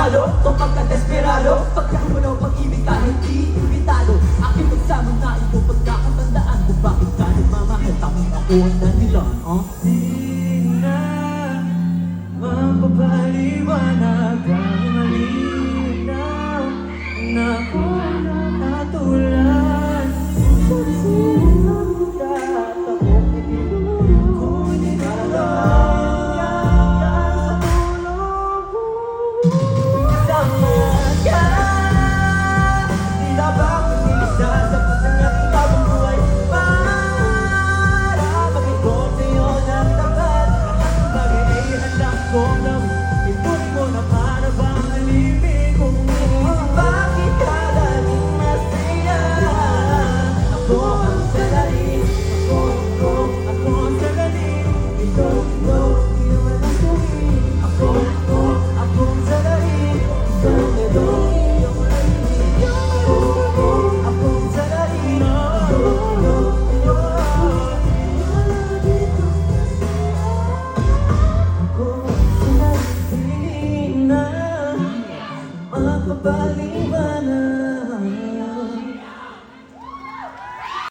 talo kapag ka-desperado, pagkakulo pag-ibig kahit di imbitado. Aking magsama na ito pagkakatandaan kung bakit ka nagmamahal. Tanging ako ang dahilan. Di na mapapaliwanag ang malinaw na ako nakatulad sa silang tatakot. Kung hindi nararamdaman sa tulong mo, kasama ka. Tila bang isa sa pasangyang ikaw ang buhay para mag-ikot sa'yo ng tapat. Lahat ng bagay ay handang kong gawin. Ipunin mo na para bang alipin kung bakit ka laging masaya. Ako ang salarin, ako ang salarin. Ito, iwan ang tuwin. Ako ang salarin. Ito, iwan ang tuwin. Ako ang salarin. Ako ang salarin na mapapaliwanag.